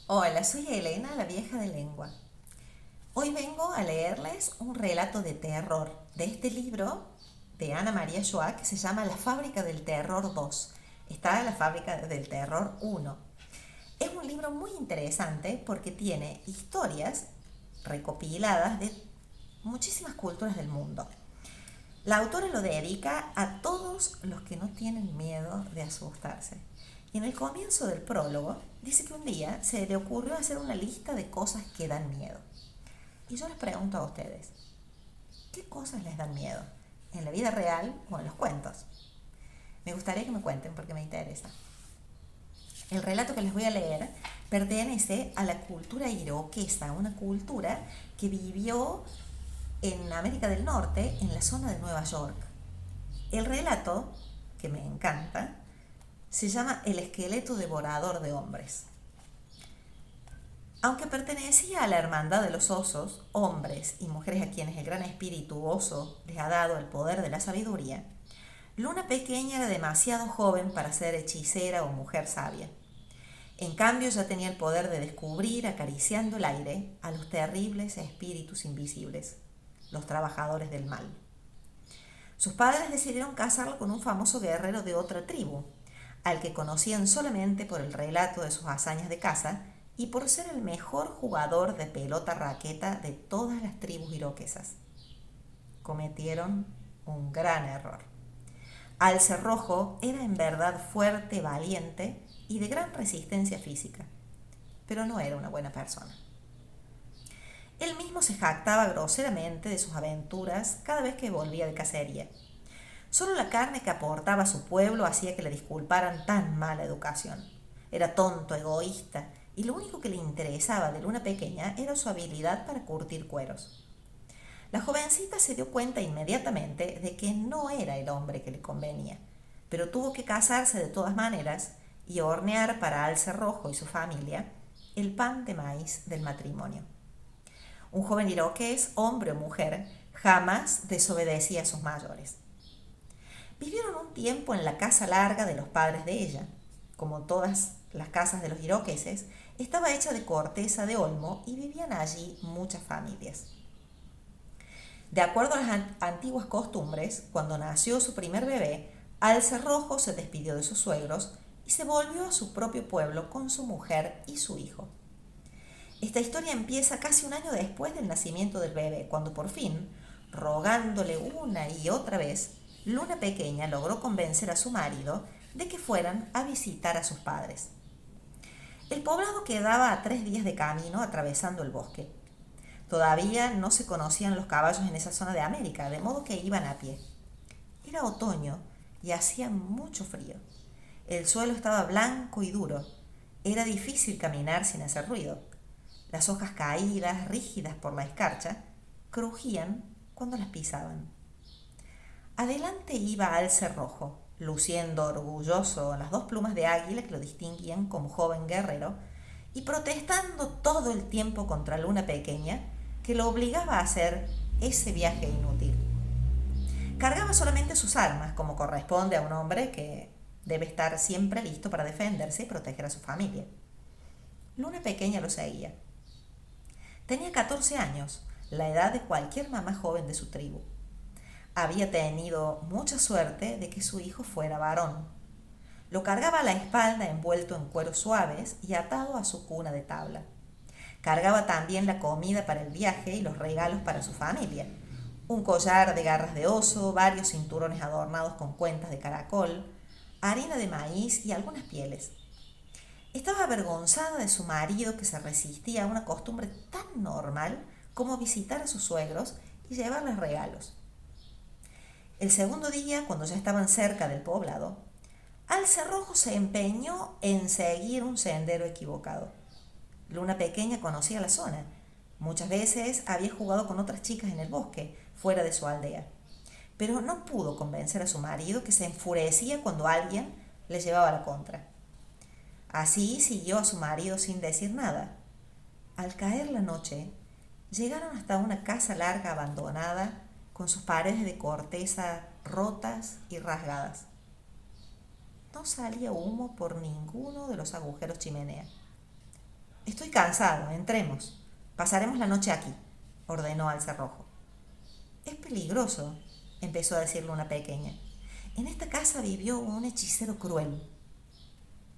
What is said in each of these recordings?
Hola, soy Elena, la vieja de lengua. Hoy vengo a leerles un relato de terror de este libro de Ana María Joa que se llama La fábrica del terror 2. Está La fábrica del terror 1. Es un libro muy interesante porque tiene historias recopiladas de muchísimas culturas del mundo. La autora lo dedica a todos los que no tienen miedo de asustarse. Y en el comienzo del prólogo dice que un día se le ocurrió hacer una lista de cosas que dan miedo. Y yo les pregunto a ustedes, ¿qué cosas les dan miedo? ¿En la vida real o en los cuentos? Me gustaría que me cuenten porque me interesa. El relato que les voy a leer pertenece a la cultura iroquesa, una cultura que vivió en América del Norte, en la zona de Nueva York. El relato, que me encanta, se llama El esqueleto devorador de hombres. Aunque pertenecía a la hermandad de los osos, hombres y mujeres a quienes el gran espíritu oso les ha dado el poder de la sabiduría, Luna Pequeña era demasiado joven para ser hechicera o mujer sabia. En cambio ya tenía el poder de descubrir, acariciando el aire, a los terribles espíritus invisibles, los trabajadores del mal. Sus padres decidieron casarlo con un famoso guerrero de otra tribu, al que conocían solamente por el relato de sus hazañas de caza y por ser el mejor jugador de pelota raqueta de todas las tribus iroquesas. Cometieron un gran error. Alce Rojo era en verdad fuerte, valiente y de gran resistencia física, pero no era una buena persona. Él mismo se jactaba groseramente de sus aventuras cada vez que volvía de cacería. Solo la carne que aportaba a su pueblo hacía que le disculparan tan mala educación. Era tonto, egoísta, y lo único que le interesaba de Luna Pequeña era su habilidad para curtir cueros. La jovencita se dio cuenta inmediatamente de que no era el hombre que le convenía, pero tuvo que casarse de todas maneras y hornear para Alce Rojo y su familia el pan de maíz del matrimonio. Un joven iroqués, hombre o mujer, jamás desobedecía a sus mayores. Vivieron un tiempo en la casa larga de los padres de ella. Como todas las casas de los iroqueses, estaba hecha de corteza de olmo y vivían allí muchas familias. De acuerdo a las antiguas costumbres, cuando nació su primer bebé, Alce Rojo se despidió de sus suegros y se volvió a su propio pueblo con su mujer y su hijo. Esta historia empieza casi un año después del nacimiento del bebé, cuando por fin, rogándole una y otra vez, Luna Pequeña logró convencer a su marido de que fueran a visitar a sus padres. El poblado quedaba a 3 días de camino atravesando el bosque. Todavía no se conocían los caballos en esa zona de América, de modo que iban a pie. Era otoño y hacía mucho frío. El suelo estaba blanco y duro. Era difícil caminar sin hacer ruido. Las hojas caídas, rígidas por la escarcha, crujían cuando las pisaban. Adelante iba Alce Rojo, luciendo orgulloso las 2 plumas de águila que lo distinguían como joven guerrero, y protestando todo el tiempo contra Luna Pequeña, que lo obligaba a hacer ese viaje inútil. Cargaba solamente sus armas, como corresponde a un hombre que debe estar siempre listo para defenderse y proteger a su familia. Luna Pequeña lo seguía. Tenía 14 años, la edad de cualquier mamá joven de su tribu. Había tenido mucha suerte de que su hijo fuera varón. Lo cargaba a la espalda envuelto en cueros suaves y atado a su cuna de tabla. Cargaba también la comida para el viaje y los regalos para su familia. Un collar de garras de oso, varios cinturones adornados con cuentas de caracol, harina de maíz y algunas pieles. Estaba avergonzada de su marido que se resistía a una costumbre tan normal como visitar a sus suegros y llevarles regalos. El segundo día, cuando ya estaban cerca del poblado, Alce Rojo se empeñó en seguir un sendero equivocado. Luna Pequeña conocía la zona. Muchas veces había jugado con otras chicas en el bosque, fuera de su aldea. Pero no pudo convencer a su marido, que se enfurecía cuando alguien le llevaba la contra. Así siguió a su marido sin decir nada. Al caer la noche, llegaron hasta una casa larga abandonada, con sus paredes de corteza rotas y rasgadas. No salía humo por ninguno de los agujeros chimenea. Estoy cansado, entremos. Pasaremos la noche aquí, ordenó al cerrojo. Es peligroso, empezó a decir Luna Pequeña. En esta casa vivió un hechicero cruel.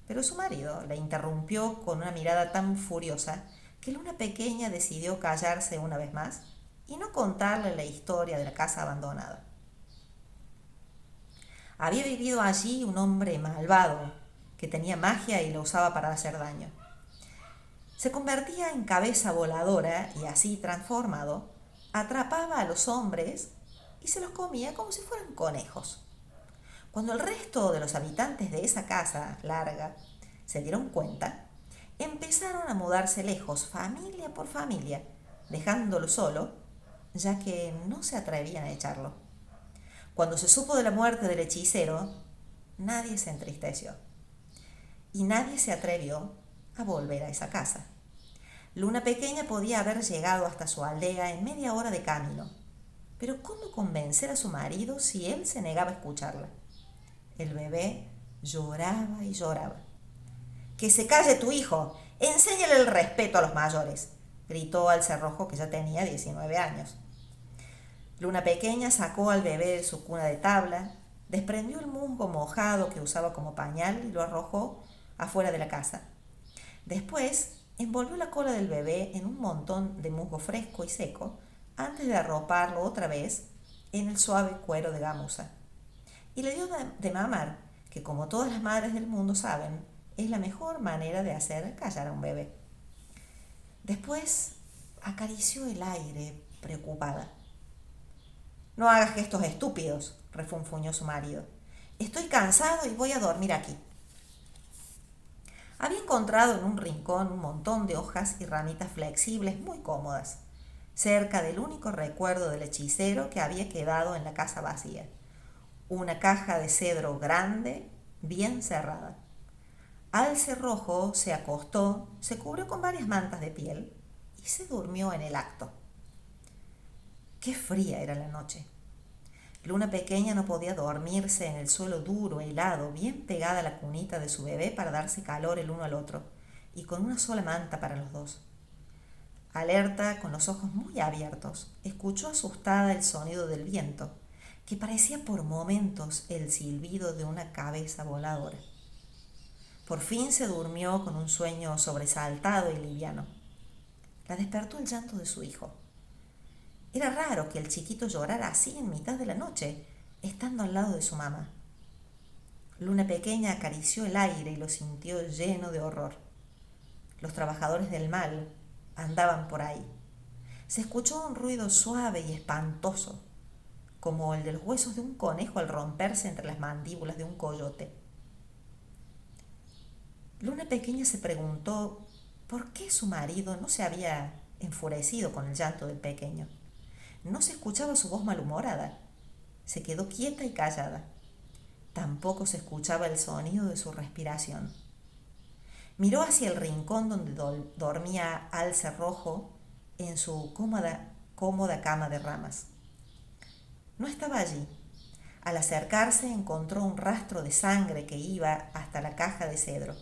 Pero su marido la interrumpió con una mirada tan furiosa que Luna Pequeña decidió callarse una vez más y no contarle la historia de la casa abandonada. Había vivido allí un hombre malvado que tenía magia y la usaba para hacer daño. Se convertía en cabeza voladora y así transformado, atrapaba a los hombres y se los comía como si fueran conejos. Cuando el resto de los habitantes de esa casa larga se dieron cuenta, empezaron a mudarse lejos, familia por familia, dejándolo solo, ya que no se atrevían a echarlo. Cuando se supo de la muerte del hechicero, nadie se entristeció y nadie se atrevió a volver a esa casa. Luna Pequeña podía haber llegado hasta su aldea en media hora de camino, pero ¿cómo convencer a su marido si él se negaba a escucharla? El bebé lloraba y lloraba. «¡Que se calle tu hijo! ¡Enséñale el respeto a los mayores!», gritó al cerrojo, que ya tenía 19 años. Luna Pequeña sacó al bebé de su cuna de tabla, desprendió el musgo mojado que usaba como pañal y lo arrojó afuera de la casa. Después envolvió la cola del bebé en un montón de musgo fresco y seco antes de arroparlo otra vez en el suave cuero de gamuza. Y le dio de mamar, que como todas las madres del mundo saben, es la mejor manera de hacer callar a un bebé. Después acarició el aire, preocupada. «No hagas gestos estúpidos», refunfuñó su marido. «Estoy cansado y voy a dormir aquí». Había encontrado en un rincón un montón de hojas y ramitas flexibles muy cómodas, cerca del único recuerdo del hechicero que había quedado en la casa vacía. Una caja de cedro grande, bien cerrada. Al cerrojo se acostó, se cubrió con varias mantas de piel y se durmió en el acto. Qué fría era la noche. Luna Pequeña no podía dormirse en el suelo duro, helado, bien pegada a la cunita de su bebé para darse calor el uno al otro, y con una sola manta para los dos. Alerta, con los ojos muy abiertos, escuchó asustada el sonido del viento, que parecía por momentos el silbido de una cabeza voladora. Por fin se durmió con un sueño sobresaltado y liviano. La despertó el llanto de su hijo. Era raro que el chiquito llorara así en mitad de la noche, estando al lado de su mamá. Luna Pequeña acarició el aire y lo sintió lleno de horror. Los trabajadores del mal andaban por ahí. Se escuchó un ruido suave y espantoso, como el de los huesos de un conejo al romperse entre las mandíbulas de un coyote. Luna Pequeña se preguntó por qué su marido no se había enfurecido con el llanto del pequeño. No se escuchaba su voz malhumorada. Se quedó quieta y callada. Tampoco se escuchaba el sonido de su respiración. Miró hacia el rincón donde dormía al cerrojo en su cómoda cama de ramas. No estaba allí. Al acercarse encontró un rastro de sangre que iba hasta la caja de cedro.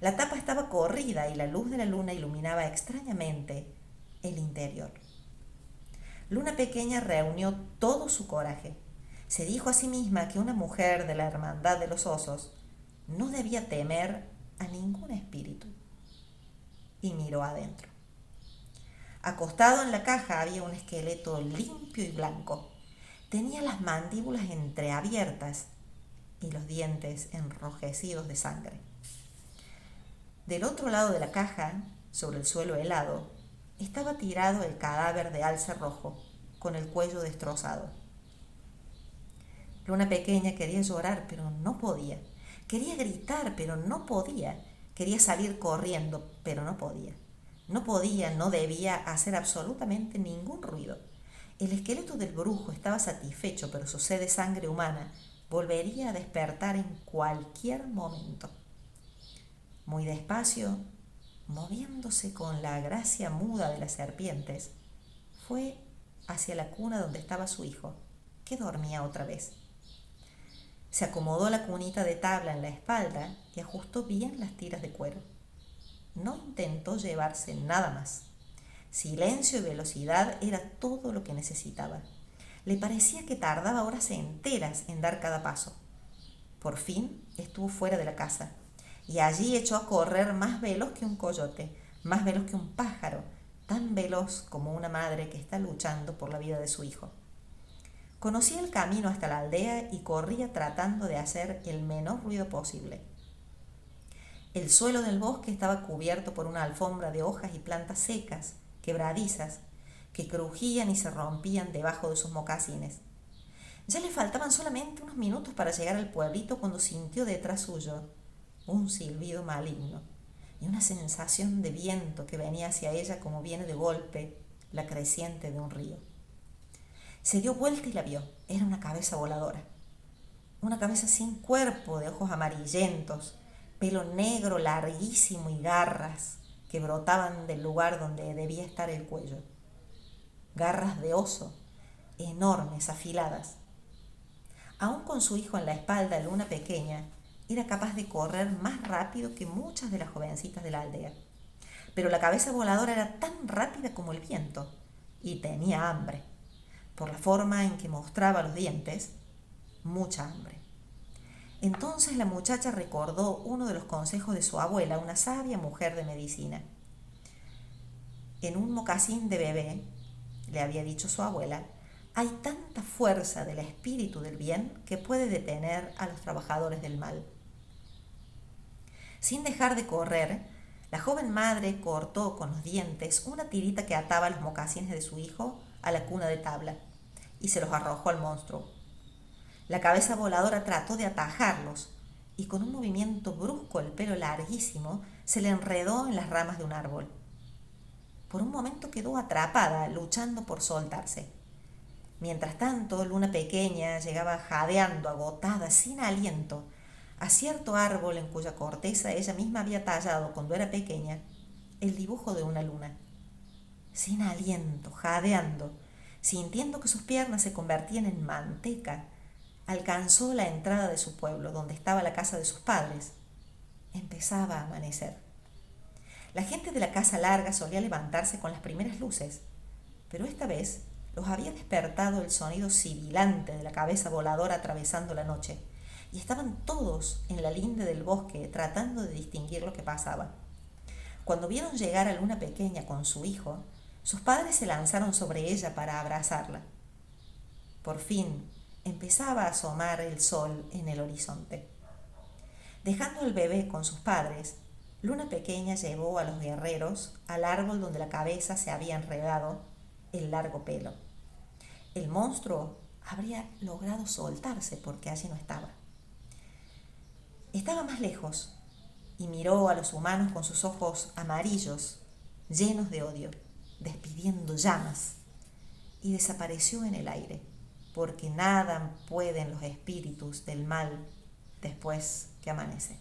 La tapa estaba corrida y la luz de la luna iluminaba extrañamente el interior. Luna Pequeña reunió todo su coraje. Se dijo a sí misma que una mujer de la Hermandad de los Osos no debía temer a ningún espíritu. Y miró adentro. Acostado en la caja había un esqueleto limpio y blanco. Tenía las mandíbulas entreabiertas y los dientes enrojecidos de sangre. Del otro lado de la caja, sobre el suelo helado, estaba tirado el cadáver de Alce Rojo, con el cuello destrozado. Luna Pequeña quería llorar, pero no podía. Quería gritar, pero no podía. Quería salir corriendo, pero no podía. No debía hacer absolutamente ningún ruido. El esqueleto del brujo estaba satisfecho, pero su sed de sangre humana volvería a despertar en cualquier momento. Muy despacio, moviéndose con la gracia muda de las serpientes, fue hacia la cuna donde estaba su hijo, que dormía otra vez. Se acomodó la cunita de tabla en la espalda y ajustó bien las tiras de cuero. no intentó llevarse nada más. Silencio y velocidad era todo lo que necesitaba. Le parecía que tardaba horas enteras en dar cada paso. Por fin estuvo fuera de la casa y allí echó a correr más veloz que un coyote, más veloz que un pájaro, tan veloz como una madre que está luchando por la vida de su hijo. Conocía el camino hasta la aldea y corría tratando de hacer el menor ruido posible. El suelo del bosque estaba cubierto por una alfombra de hojas y plantas secas, quebradizas, que crujían y se rompían debajo de sus mocasines. Ya le faltaban solamente unos minutos para llegar al pueblito cuando sintió detrás suyo un silbido maligno y una sensación de viento que venía hacia ella como viene de golpe la creciente de un río. Se dio vuelta y la vio. Era una cabeza voladora. Una cabeza sin cuerpo, de ojos amarillentos, pelo negro larguísimo y garras que brotaban del lugar donde debía estar el cuello. Garras de oso, enormes, afiladas. Aún con su hijo en la espalda, Luna pequeña era capaz de correr más rápido que muchas de las jovencitas de la aldea. Pero la cabeza voladora era tan rápida como el viento y tenía hambre. Por la forma en que mostraba los dientes, mucha hambre. Entonces la muchacha recordó uno de los consejos de su abuela, una sabia mujer de medicina. En un mocasín de bebé, le había dicho su abuela, hay tanta fuerza del espíritu del bien que puede detener a los trabajadores del mal. Sin dejar de correr, la joven madre cortó con los dientes una tirita que ataba los mocasines de su hijo a la cuna de tabla y se los arrojó al monstruo. La cabeza voladora trató de atajarlos y con un movimiento brusco el pelo larguísimo se le enredó en las ramas de un árbol. Por un momento quedó atrapada, luchando por soltarse. Mientras tanto, Luna pequeña llegaba jadeando, agotada, sin aliento, a cierto árbol en cuya corteza ella misma había tallado cuando era pequeña el dibujo de una luna. Sin aliento, jadeando, sintiendo que sus piernas se convertían en manteca, alcanzó la entrada de su pueblo, donde estaba la casa de sus padres. Empezaba a amanecer. La gente de la casa larga solía levantarse con las primeras luces, pero esta vez los había despertado el sonido sibilante de la cabeza voladora atravesando la noche, y estaban todos en la linde del bosque tratando de distinguir lo que pasaba. Cuando vieron llegar a Luna pequeña con su hijo, sus padres se lanzaron sobre ella para abrazarla. Por fin empezaba a asomar el sol en el horizonte. Dejando al bebé con sus padres, Luna pequeña llevó a los guerreros al árbol donde la cabeza se había enredado el largo pelo. El monstruo habría logrado soltarse porque allí no estaba. Estaba más lejos y miró a los humanos con sus ojos amarillos, llenos de odio, despidiendo llamas, y desapareció en el aire, porque nada pueden los espíritus del mal después que amanece.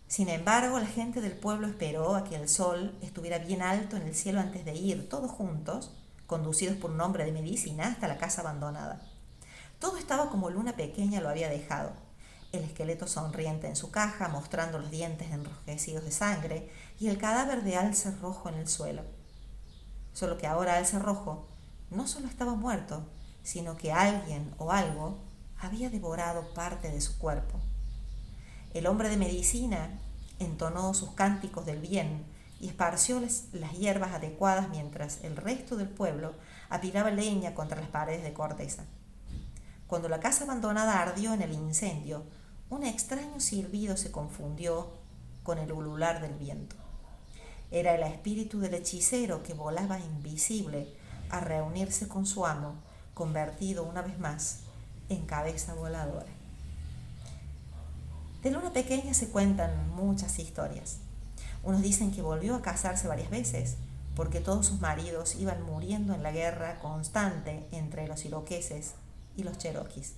Sin embargo, la gente del pueblo esperó a que el sol estuviera bien alto en el cielo antes de ir, todos juntos, conducidos por un hombre de medicina, hasta la casa abandonada. Todo estaba como Luna pequeña lo había dejado. El esqueleto sonriente en su caja, mostrando los dientes enrojecidos de sangre, y el cadáver de Alce Rojo en el suelo. Solo que ahora Alce Rojo no solo estaba muerto, sino que alguien o algo había devorado parte de su cuerpo. El hombre de medicina entonó sus cánticos del bien y esparció las hierbas adecuadas mientras el resto del pueblo apilaba leña contra las paredes de corteza. Cuando la casa abandonada ardió en el incendio, un extraño silbido se confundió con el ulular del viento. Era el espíritu del hechicero que volaba invisible a reunirse con su amo, convertido una vez más en cabeza voladora. De Luna pequeña se cuentan muchas historias. Unos dicen que volvió a casarse varias veces, porque todos sus maridos iban muriendo en la guerra constante entre los iroqueses y los cheroquis.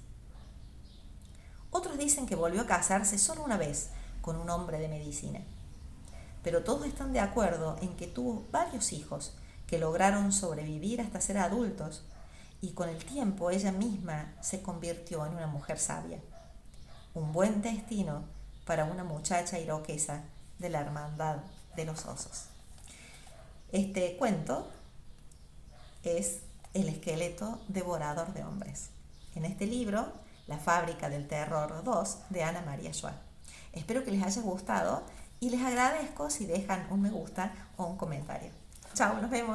Otros dicen que volvió a casarse solo una vez con un hombre de medicina. Pero todos están de acuerdo en que tuvo varios hijos que lograron sobrevivir hasta ser adultos, y con el tiempo ella misma se convirtió en una mujer sabia. Un buen destino para una muchacha iroquesa de la Hermandad de los Osos. Este cuento es El esqueleto devorador de hombres. En este libro, La fábrica del terror 2, de Ana María Schwab. Espero que les haya gustado y les agradezco si dejan un me gusta o un comentario. Chao, nos vemos.